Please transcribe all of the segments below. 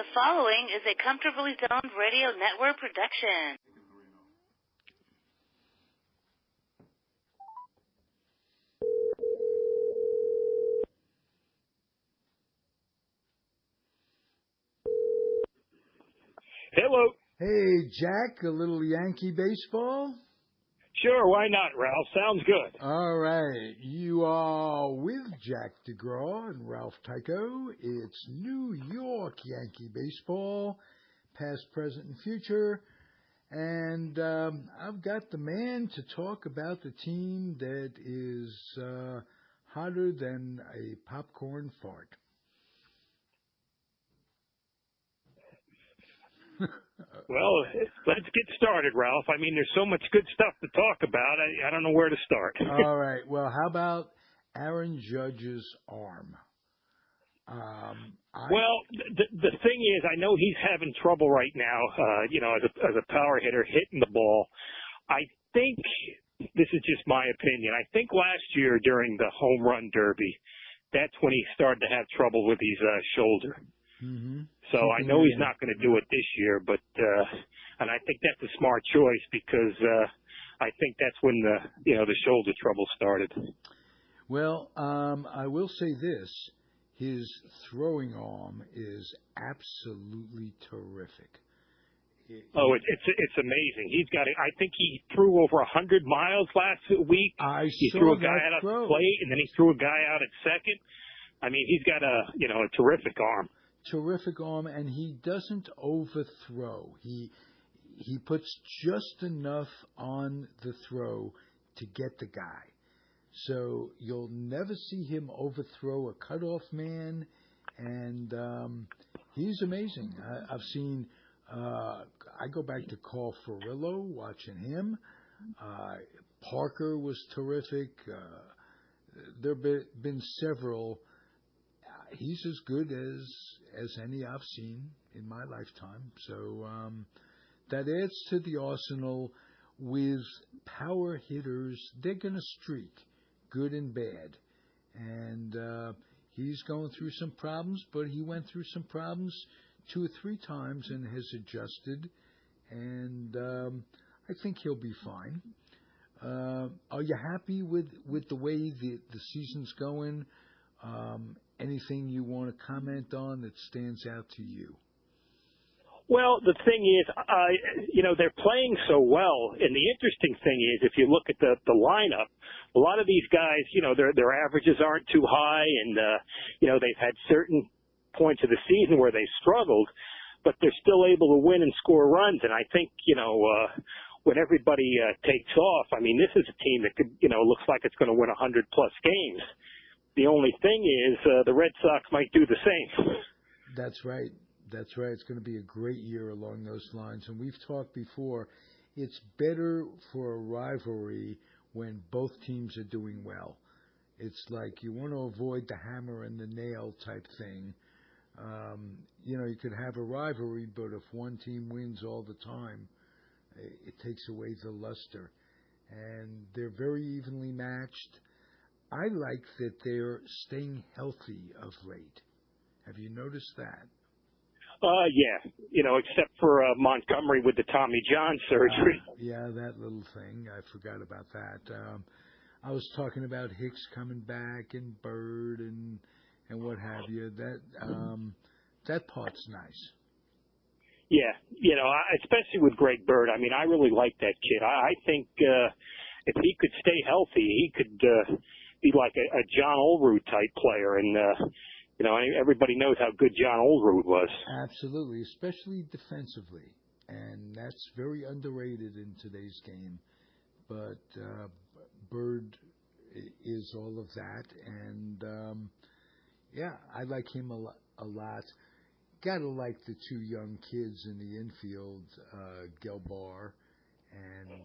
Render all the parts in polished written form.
The following is a Comfortably Zoned Radio Network production. Hello. Hey, Jack, a little Yankee baseball? Sure, why not, Ralph? Sounds good. All right. You are with Jack Degraw and Ralph Tyko. It's New York Yankee baseball, past, present, and future. And I've got the man to talk about the team that is hotter than a popcorn fart. Well, let's get started, Ralph. I mean, there's so much good stuff to talk about. I don't know where to start. All right. Well, how about Aaron Judge's arm? Well, the thing is, I know he's having trouble right now, as a power hitter hitting the ball. I think, this is just my opinion, I think last year during the home run derby, that's when he started to have trouble with his shoulder. Mm-hmm. So I know he's not going to do it this year, but and I think that's a smart choice because I think that's when the shoulder trouble started. Well, I will say this: his throwing arm is absolutely terrific. It's amazing. He's got it. I think he threw over 100 miles last week. He threw a guy out at the plate, and then he threw a guy out at second. I mean, he's got a terrific arm. Terrific arm, and he doesn't overthrow. He puts just enough on the throw to get the guy. So you'll never see him overthrow a cutoff man, and he's amazing. I've seen. I go back to Carl Furillo, watching him. Parker was terrific. There have been several. He's as good as any I've seen in my lifetime. So that adds to the arsenal with power hitters. They're going to streak, good and bad. And he's going through some problems, but he went through some problems 2 or 3 times and has adjusted. And I think he'll be fine. Are you happy with the way the season's going? Anything you want to comment on that stands out to you? Well, the thing is, they're playing so well, and the interesting thing is, if you look at the lineup, a lot of these guys, their averages aren't too high, and they've had certain points of the season where they struggled, but they're still able to win and score runs. And I think, when everybody takes off, I mean, this is a team that could, looks like it's going to win 100+ games. The only thing is the Red Sox might do the same. That's right. That's right. It's going to be a great year along those lines. And we've talked before, it's better for a rivalry when both teams are doing well. It's like you want to avoid the hammer and the nail type thing. You could have a rivalry, but if one team wins all the time, it takes away the luster. And they're very evenly matched. I like that they're staying healthy of late. Have you noticed that? Yeah. Except for Montgomery with the Tommy John surgery. Yeah, that little thing. I forgot about that. I was talking about Hicks coming back and Bird and what have you. That part's nice. Yeah. Especially with Greg Bird. I mean, I really like that kid. I think if he could stay healthy, he could be like a John Olerud type player, and everybody knows how good John Olerud was. Absolutely, especially defensively, and that's very underrated in today's game. But Bird is all of that, and I like him a lot. Gotta like the 2 young kids in the infield, Gelbar and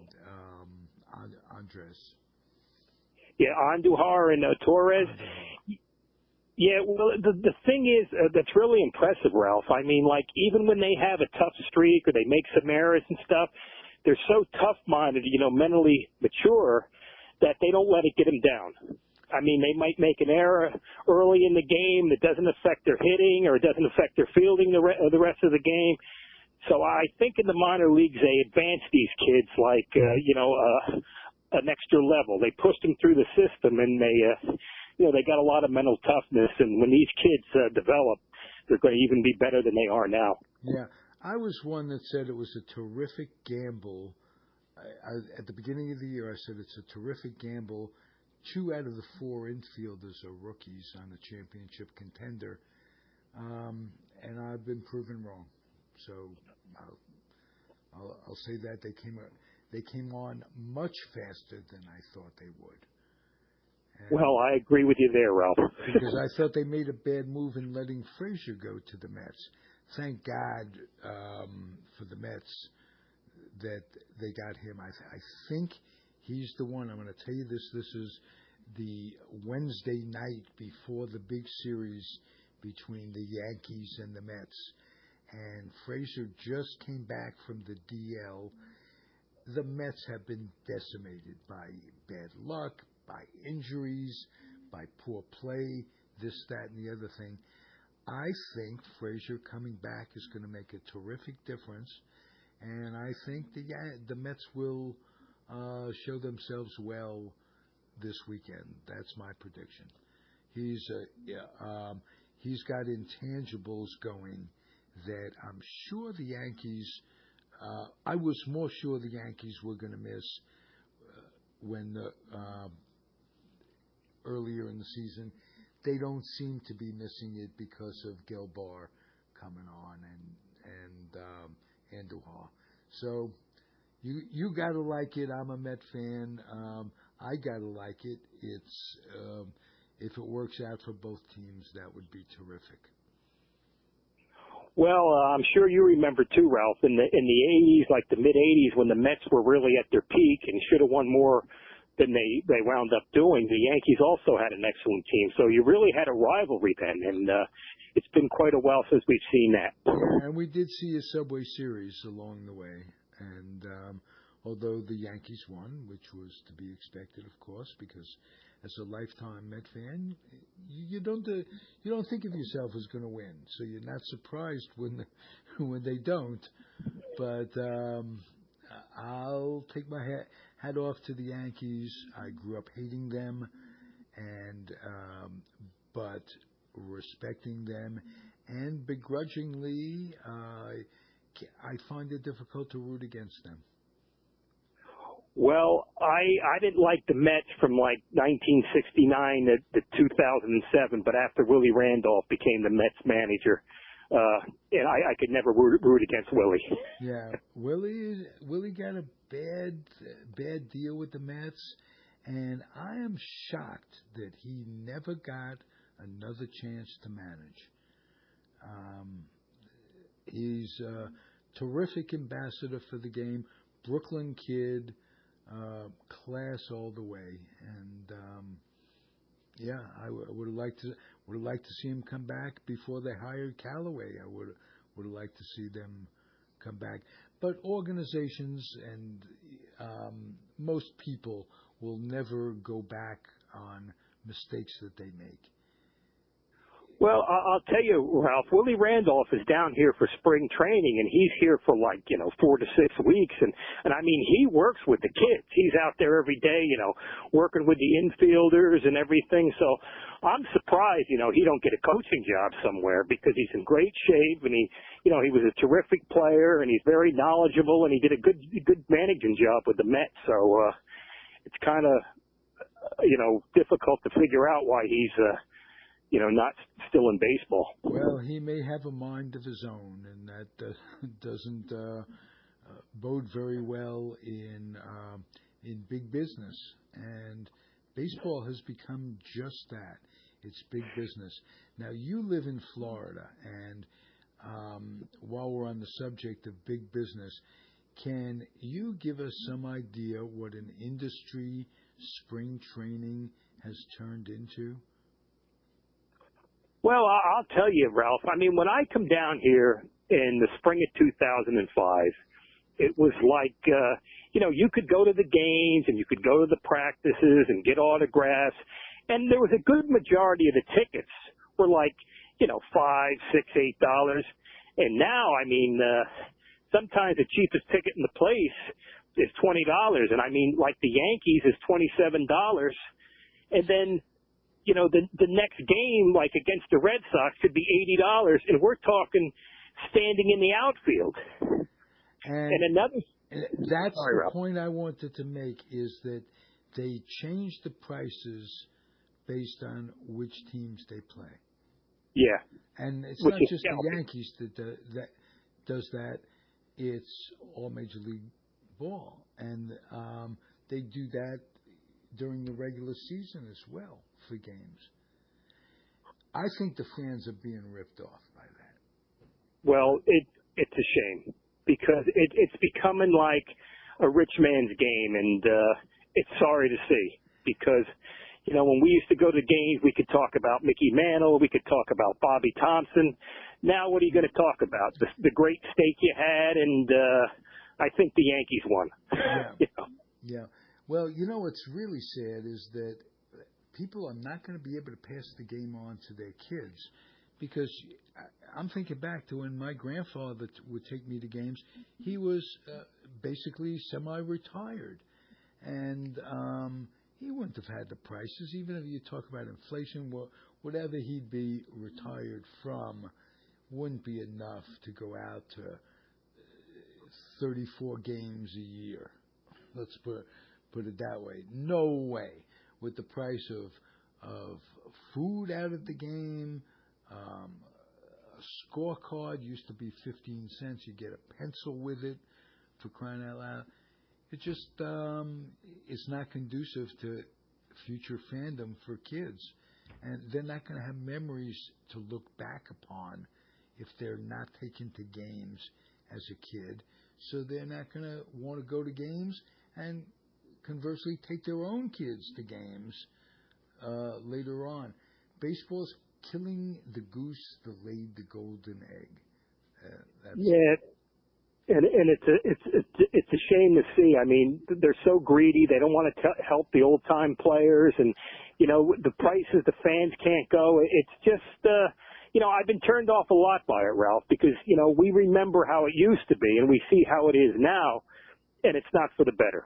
Andres. Yeah, Andujar and Torres. Yeah, well, the thing is that's really impressive, Ralph. I mean, like, even when they have a tough streak or they make some errors and stuff, they're so tough-minded, mentally mature, that they don't let it get them down. I mean, they might make an error early in the game that doesn't affect their hitting or it doesn't affect their fielding the rest of the game. So I think in the minor leagues they advance these kids like, an extra level. They pushed them through the system, and they got a lot of mental toughness. And when these kids develop, they're going to even be better than they are now. Yeah, I was one that said it was a terrific gamble. At the beginning of the year, I said it's a terrific gamble. 2 out of the 4 infielders are rookies on a championship contender, and I've been proven wrong. So I'll say that they came on much faster than I thought they would. And well, I agree with you there, Ralph. because I thought they made a bad move in letting Frazier go to the Mets. Thank God for the Mets that they got him. I think he's the one. I'm going to tell you this. This is the Wednesday night before the big series between the Yankees and the Mets. And Frazier just came back from the DL. The Mets have been decimated by bad luck, by injuries, by poor play, this, that, and the other thing. I think Frazier coming back is going to make a terrific difference, and I think the Mets will show themselves well this weekend. That's my prediction. He's got intangibles going that I'm sure the Yankees. I was more sure the Yankees were going to miss when earlier in the season. They don't seem to be missing it because of Gelbar coming on and Andujar. So you gotta like it. I'm a Met fan. I gotta like it. It's if it works out for both teams, that would be terrific. Well, I'm sure you remember too, Ralph, in the 80s, like the mid 80s, when the Mets were really at their peak and should have won more than they wound up doing. The Yankees also had an excellent team, so you really had a rivalry then, and it's been quite a while since we've seen that. And we did see a Subway Series along the way, and although the Yankees won, which was to be expected, of course, because as a lifetime Met fan, you don't think of yourself as going to win, so you're not surprised when they don't. But I'll take my hat off to the Yankees. I grew up hating them, and but respecting them, and begrudgingly, I find it difficult to root against them. Well, I didn't like the Mets from like 1969 to 2007, but after Willie Randolph became the Mets manager, and I could never root against Willie. Yeah, Willie got a bad deal with the Mets, and I am shocked that he never got another chance to manage. He's a terrific ambassador for the game, Brooklyn kid, class all the way, and yeah, I would have liked to see him come back before they hired Callaway. I would have liked to see them come back. But organizations and most people will never go back on mistakes that they make. Well, I'll tell you, Ralph, Willie Randolph is down here for spring training, and he's here for 4 to 6 weeks. And I mean, he works with the kids. He's out there every day, working with the infielders and everything. So I'm surprised, he don't get a coaching job somewhere, because he's in great shape, and he was a terrific player, and he's very knowledgeable, and he did a good managing job with the Mets. So, it's kind of, difficult to figure out why he's, not still in baseball. Well, he may have a mind of his own, and that doesn't bode very well in big business. And baseball has become just that. It's big business. Now, you live in Florida, and while we're on the subject of big business, can you give us some idea what an industry spring training has turned into? Well, I'll tell you, Ralph. I mean, when I come down here in the spring of 2005, it was like, you could go to the games and you could go to the practices and get autographs. And there was a good majority of the tickets were like, $5, $6, $8. And now, I mean, sometimes the cheapest ticket in the place is $20. And I mean, like the Yankees is $27. And then, the next game, like against the Red Sox, could be $80. And we're talking standing in the outfield. And another. That's the point I wanted to make, is that they changed the prices based on which teams they play. Yeah. And it's not just the Yankees that does that. It's all Major League Ball. And they do that during the regular season as well for games. I think the fans are being ripped off by that. Well, it's a shame, because it's becoming like a rich man's game, and it's sorry to see, because when we used to go to games, we could talk about Mickey Mantle, we could talk about Bobby Thompson. Now what are you going to talk about? The great steak you had, and I think the Yankees won. Yeah. Yeah. Well, what's really sad is that people are not going to be able to pass the game on to their kids, because I'm thinking back to when my grandfather would take me to games. He was basically semi-retired, and he wouldn't have had the prices, even if you talk about inflation. Whatever he'd be retired from wouldn't be enough to go out to 34 games a year. Let's put it that way. No way. With the price of food out at the game, a scorecard used to be 15 cents. You get a pencil with it, for crying out loud. It just it's not conducive to future fandom for kids, and they're not going to have memories to look back upon if they're not taken to games as a kid. So they're not going to want to go to games, and conversely take their own kids to games later on. Baseball's killing the goose that laid the golden egg. And it's a shame to see. I mean, they're so greedy. They don't want to help the old time players, and the prices the fans can't go. It's just I've been turned off a lot by it, Ralph, because we remember how it used to be, and we see how it is now, and it's not for the better.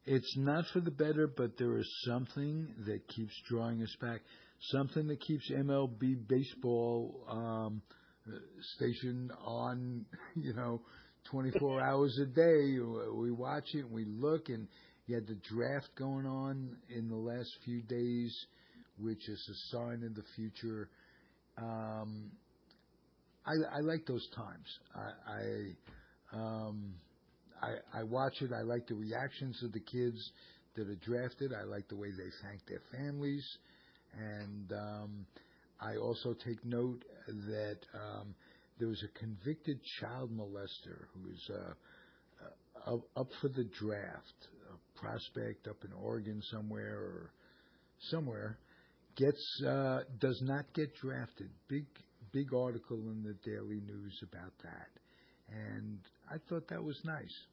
It's not for the better, but there is something that keeps drawing us back. Something that keeps MLB baseball station on, 24 hours a day. We watch it and we look, and you had the draft going on in the last few days, which is a sign of the future. I like those times. I watch it. I like the reactions of the kids that are drafted. I like the way they thank their families. And I also take note that there was a convicted child molester who is up for the draft, a prospect up in Oregon somewhere, does not get drafted. Big article in the Daily News about that. And I thought that was nice.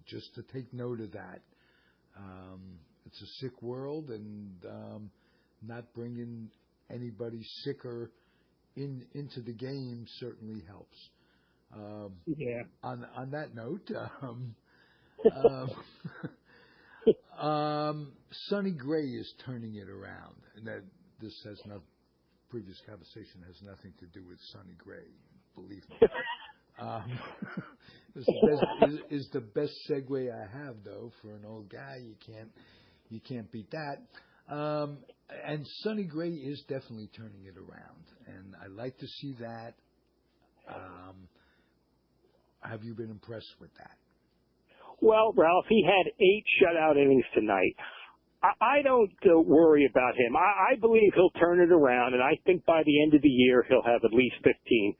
Just to take note of that. It's a sick world, and not bringing anybody sicker into the game certainly helps. On that note, Sonny Gray is turning it around, and that previous conversation has nothing to do with Sonny Gray. Believe me. This is the best segue I have, though, for an old guy. You can't beat that. And Sonny Gray is definitely turning it around, and I like to see that. Have you been impressed with that? Well, Ralph, he had 8 shutout innings tonight. I don't worry about him. I believe he'll turn it around, and I think by the end of the year he'll have at least 15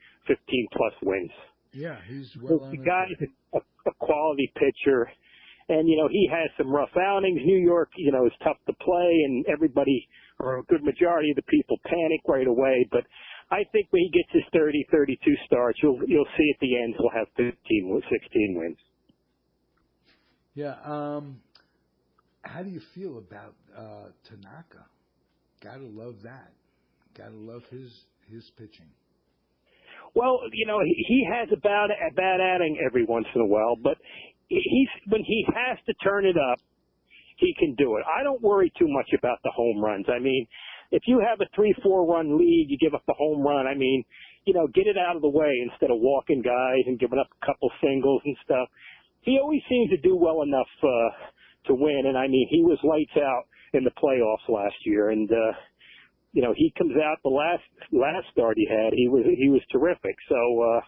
plus wins. Yeah, he's well on the guy's a quality pitcher, and he has some rough outings. New York, is tough to play, and everybody, or a good majority of the people, panic right away. But I think when he gets his 30, 32 starts, you'll see at the end he'll have 15, 16 wins. Yeah, How do you feel about Tanaka? Gotta love that. Gotta love his pitching. Well, he has a bad outing every once in a while, but when he has to turn it up, he can do it. I don't worry too much about the home runs. I mean, if you have a 3-4 run lead, you give up a home run. I mean, get it out of the way instead of walking guys and giving up a couple singles and stuff. He always seems to do well enough to win, and I mean, he was lights out in the playoffs last year, and he comes out the last start he had. He was terrific. So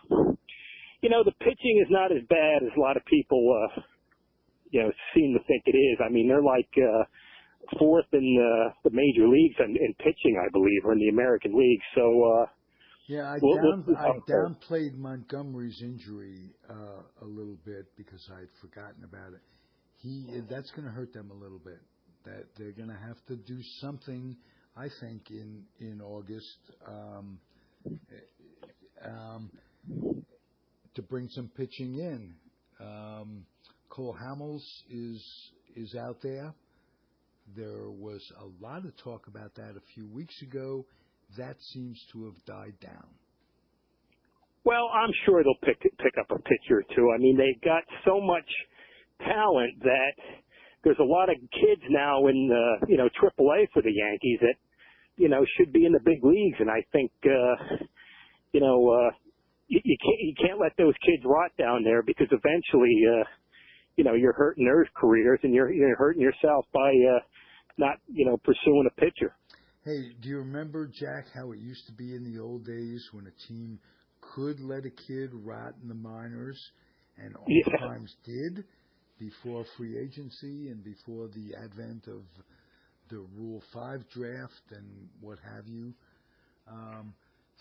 the pitching is not as bad as a lot of people seem to think it is. I mean, they're like fourth in the major leagues in pitching, I believe, or in the American League. So yeah, I downplayed Montgomery's injury a little bit because I'd forgotten about it. That's going to hurt them a little bit. That they're going to have to do something, I think, in August to bring some pitching in. Cole Hamels is out there. There was a lot of talk about that a few weeks ago. That seems to have died down. Well, I'm sure they'll pick up a pitcher or two. I mean, they've got so much talent that there's a lot of kids now in AAA for the Yankees that should be in the big leagues, and I think you can't let those kids rot down there because eventually you're hurting their careers and you're hurting yourself by not pursuing a pitcher. Hey, do you remember, Jack, how it used to be in the old days when a team could let a kid rot in the minors and oftentimes did before free agency and before the advent of the Rule 5 draft and what have you?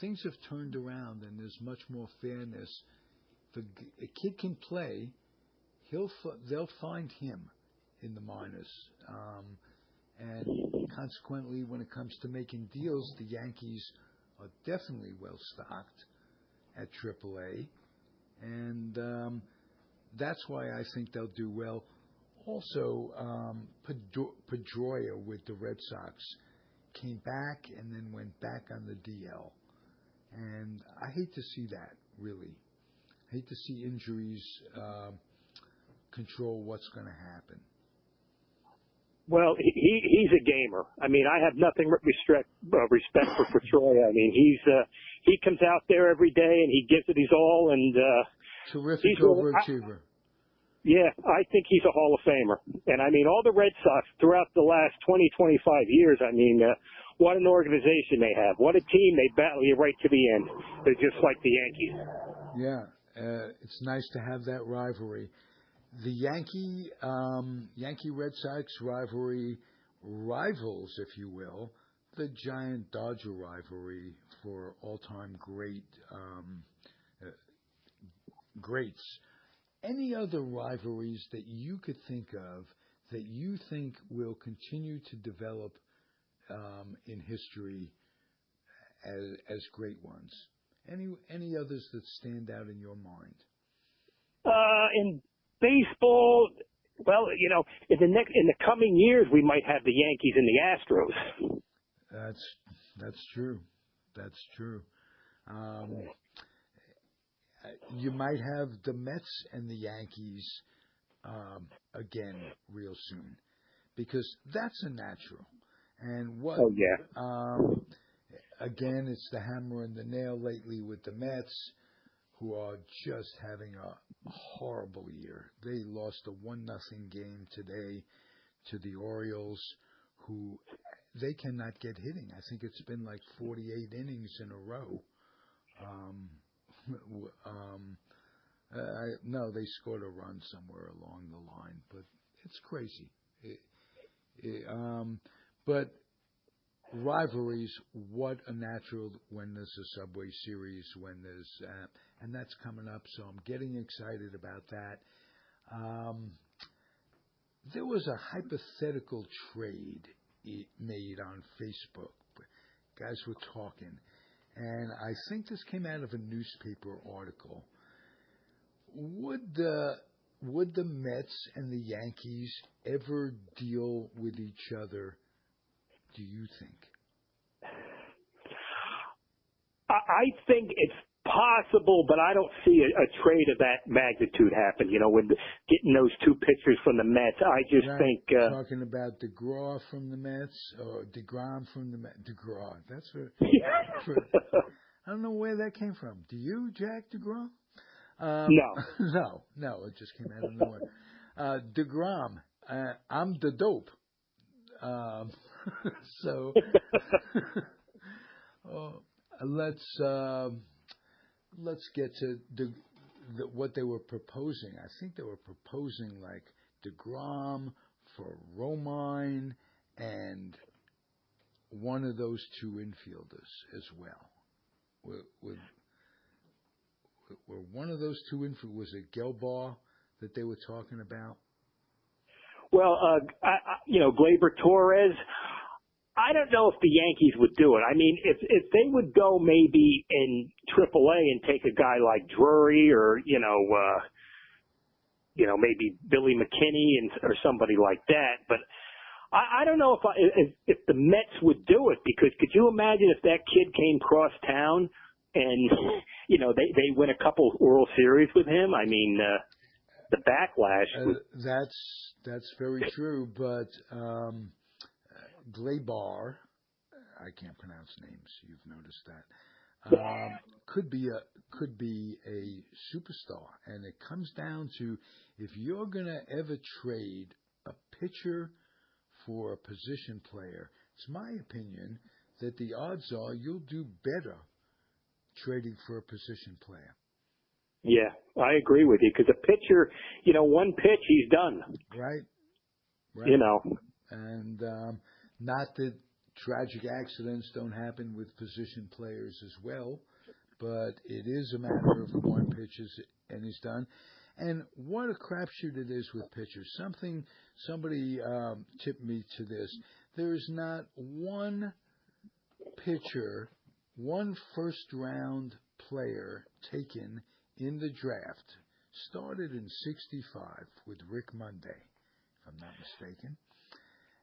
Things have turned around and there's much more fairness. A kid can play. They'll find him in the minors. And consequently, when it comes to making deals, the Yankees are definitely well stocked at AAA, and that's why I think they'll do well. Also, Pedroia with the Red Sox came back and then went back on the DL, and I hate to see that. Really, I hate to see injuries control what's going to happen. Well, he's a gamer. I mean, I have nothing respect for Pedroia. I mean, he comes out there every day and he gives it his all, and terrific overachiever. Yeah, I think he's a Hall of Famer. And I mean, all the Red Sox throughout the last 20, 25 years, I mean, what an organization they have. What a team. They battle you right to the end. They're just like the Yankees. Yeah, it's nice to have that rivalry. The Yankee Red Sox rivalry rivals, if you will, the Giant Dodger rivalry for all-time greats. Any other rivalries that you could think of that you think will continue to develop in history as great ones? Any others that stand out in your mind? In baseball, well, in the coming years, we might have the Yankees and the Astros. That's true. That's true. You might have the Mets and the Yankees again real soon, because that's a natural. And what? Oh yeah. Again, it's the hammer and the nail lately with the Mets, who are just having a horrible year. They lost a 1-0 game today to the Orioles, who they cannot get hitting. I think it's been like 48 innings in a row. No, they scored a run somewhere along the line, but it's crazy. But rivalries, what a natural when there's a Subway Series, when there's and that's coming up, so I'm getting excited about that. There was a hypothetical trade made on Facebook. Guys were talking, and I think this came out of a newspaper article. Would would the Mets and the Yankees ever deal with each other, do you think? I think it's possible, but I don't see a trade of that magnitude happen. With getting those two pitchers from the Mets, I just think talking about Degraw from the Mets or Degraw from the Mets. Degraw. That's what. I don't know where that came from. Do you, Jack Degraw? No. No. It just came out of nowhere. DeGrom. I'm the dope. So let's get to what they were proposing. I think they were proposing like DeGrom for Romine and one of those two infielders as well. Were one of those two infielders, was it Gelbar that they were talking about? Well, Gleyber Torres, I don't know if the Yankees would do it. I mean, if they would go maybe in AAA and take a guy like Drury or, maybe Billy McKinney or somebody like that. But I don't know if the Mets would do it, because could you imagine if that kid came cross town and, they win a couple World Series with him? I mean, the backlash. That's very true, but Gleyber, I can't pronounce names. You've noticed that. Could be a superstar, and it comes down to if you're going to ever trade a pitcher for a position player. It's my opinion that the odds are you'll do better trading for a position player. Yeah, I agree with you, because a pitcher, one pitch, he's done. Right. And not that tragic accidents don't happen with position players as well, but it is a matter of one pitch and he's done. And what a crapshoot it is with pitchers. Somebody tipped me to this. There is not one pitcher, one first-round player taken in the draft, started in '65 with Rick Monday, if I'm not mistaken,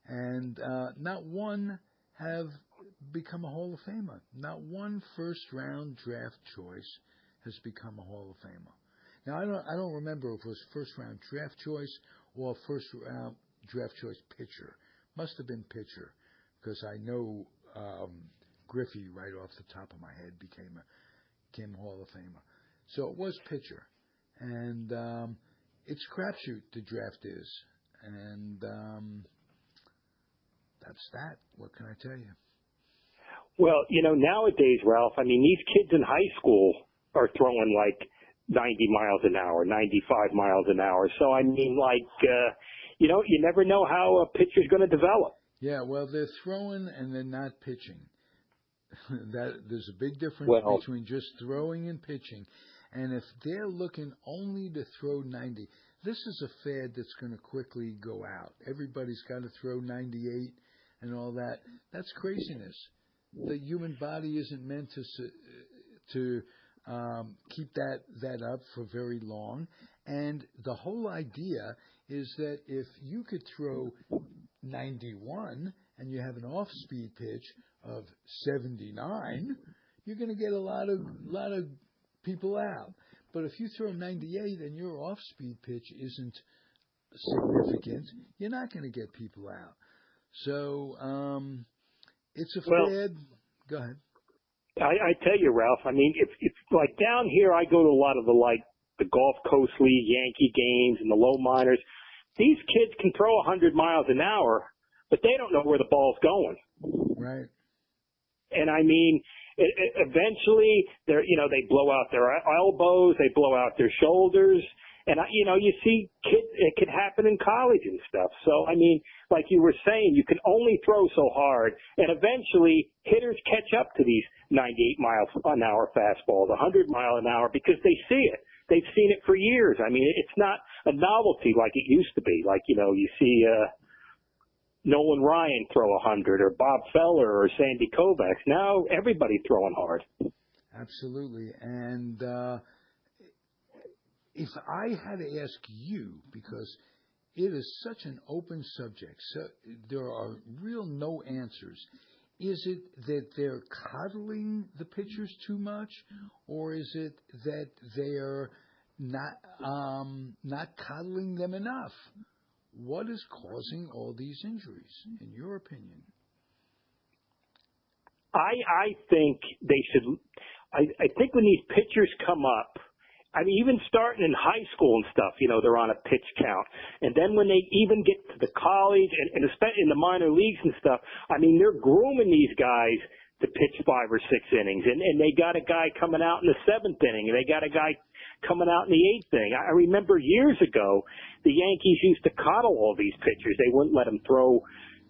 and not one have become a Hall of Famer. Not one first-round draft choice has become a Hall of Famer. Now, I don't remember if it was first-round draft choice or first-round draft choice pitcher. Must have been pitcher, because I know Griffey, right off the top of my head, became a Hall of Famer. So it was pitcher. And it's crapshoot, the draft is. And that's that. What can I tell you? Well, nowadays, Ralph, I mean, these kids in high school are throwing like 90 miles an hour, 95 miles an hour. So, I mean, you never know how a pitcher's going to develop. Yeah, well, they're throwing and they're not pitching. There's a big difference between just throwing and pitching. And if they're looking only to throw 90, this is a fad that's going to quickly go out. Everybody's got to throw 98 and all that. That's craziness. The human body isn't meant to keep that up for very long. And the whole idea is that if you could throw 91 and you have an off-speed pitch of 79, you're going to get a lot of people out. But if you throw 98 and your off-speed pitch isn't significant, you're not going to get people out. So it's a fad. Go ahead. I tell you, Ralph, I mean, if like down here, I go to a lot of the Gulf Coast League Yankee games and the low minors. These kids can throw 100 miles an hour, but they don't know where the ball's going. Right. And I mean, eventually they blow out their elbows, they blow out their shoulders. And, you see kids, it can happen in college and stuff. So, I mean, like you were saying, you can only throw so hard. And eventually hitters catch up to these 98 miles an hour fastballs, 100 mile an hour, because they see it. They've seen it for years. I mean, it's not a novelty like it used to be. Like, you see Nolan Ryan throw 100 or Bob Feller or Sandy Koufax. Now everybody's throwing hard. Absolutely. And if I had to ask you, because it is such an open subject, so there are real no answers. Is it that they're coddling the pitchers too much, or is it that they're not coddling them enough? What is causing all these injuries, in your opinion? I think they should. I think when these pitchers come up, I mean, even starting in high school and stuff, they're on a pitch count. And then when they even get to the college and especially in the minor leagues and stuff, I mean, they're grooming these guys to pitch 5 or 6 innings. And they got a guy coming out in the 7th inning, and they got a guy coming out in the 8th inning. I remember years ago, the Yankees used to coddle all these pitchers. They wouldn't let them throw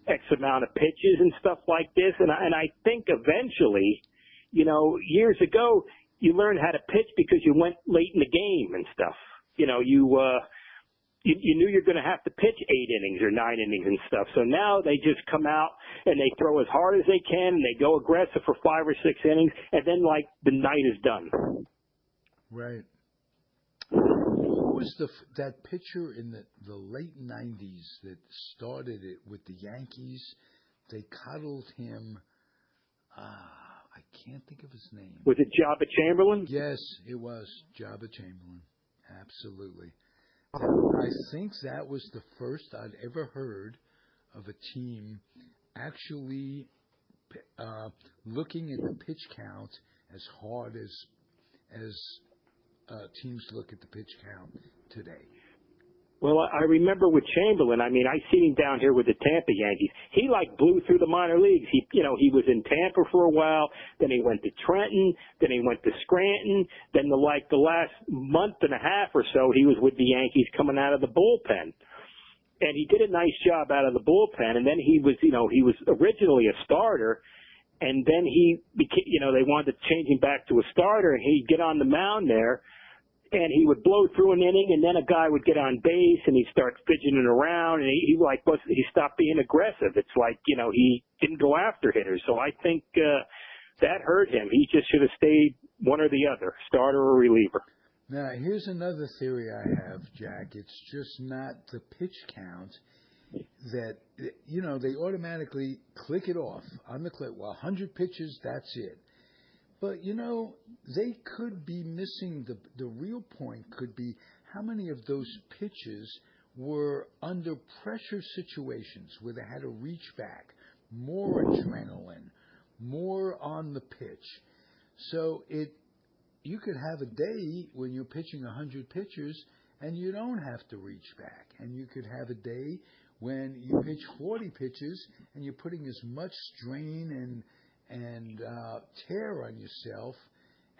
X amount of pitches and stuff like this. And I think eventually, years ago, you learned how to pitch because you went late in the game and stuff. You knew you're going to have to pitch 8 innings or 9 innings and stuff. So now they just come out and they throw as hard as they can and they go aggressive for 5 or 6 innings, and then like the night is done. Right. Who was that pitcher in the late 90s that started it with the Yankees? They coddled him. I can't think of his name. Was it Jabba Chamberlain? Yes, it was Jabba Chamberlain. Absolutely. I think that was the first I'd ever heard of a team actually looking at the pitch count as hard as teams look at the pitch count today. Well, I remember with Chamberlain, I mean, I seen him down here with the Tampa Yankees. He blew through the minor leagues. He was in Tampa for a while, then he went to Trenton, then he went to Scranton, then the last month and a half or so, he was with the Yankees coming out of the bullpen. And he did a nice job out of the bullpen, and then he was originally a starter, and then they wanted to change him back to a starter, and he'd get on the mound there, and he would blow through an inning, and then a guy would get on base, and he'd start fidgeting around, and he stopped being aggressive. It's like, he didn't go after hitters. So I think that hurt him. He just should have stayed one or the other, starter or reliever. Now, here's another theory I have, Jack. It's just not the pitch count that, they automatically click it off on the clip. Well, 100 pitches, that's it. But, they could be missing the real point could be how many of those pitches were under pressure situations where they had to reach back, more adrenaline, more on the pitch. So you could have a day when you're pitching 100 pitches and you don't have to reach back. And you could have a day when you pitch 40 pitches and you're putting as much strain and tear on yourself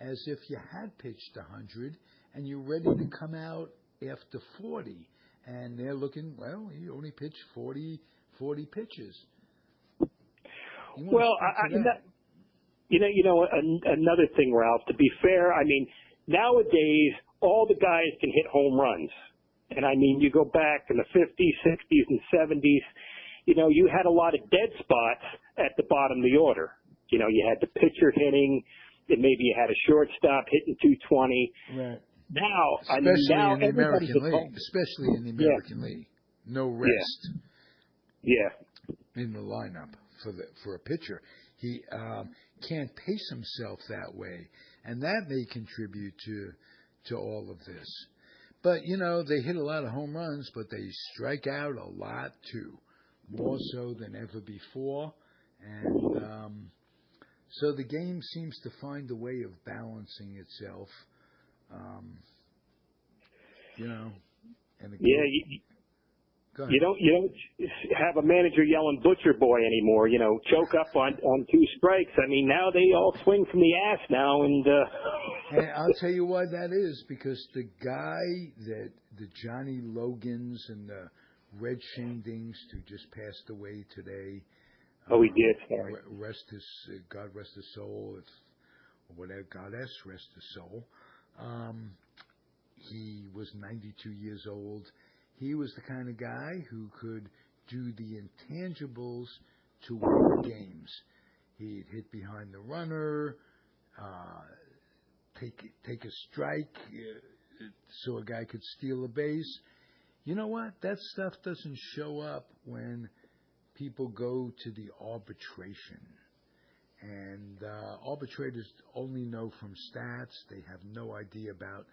as if you had pitched 100 and you're ready to come out after 40. And they're looking, well, you only pitched 40 pitches. Well, another thing, Ralph, to be fair, I mean, nowadays all the guys can hit home runs. And I mean, you go back in the 50s, 60s, and 70s, you had a lot of dead spots at the bottom of the order. You had the pitcher hitting, and maybe you had a shortstop hitting 220. Right. Now, especially in the American League, no rest. Yeah. In the lineup for a pitcher, he can't pace himself that way, and that may contribute to all of this. But they hit a lot of home runs, but they strike out a lot too, more so than ever before, and. So the game seems to find a way of balancing itself, And the you don't have a manager yelling "butcher boy" anymore. Choke up on 2 strikes. I mean, now they all swing from the ass now, and. And I'll tell you why that is, because the guy the Johnny Logans and the Red Shindings, who just passed away today. Oh, he did. Sorry. God rest his soul. Or whatever, Goddess rest his soul. He was 92 years old. He was the kind of guy who could do the intangibles to win games. He'd hit behind the runner, take a strike, so a guy could steal a base. You know what? That stuff doesn't show up when people go to the arbitration. And arbitrators only know from stats. They have no idea about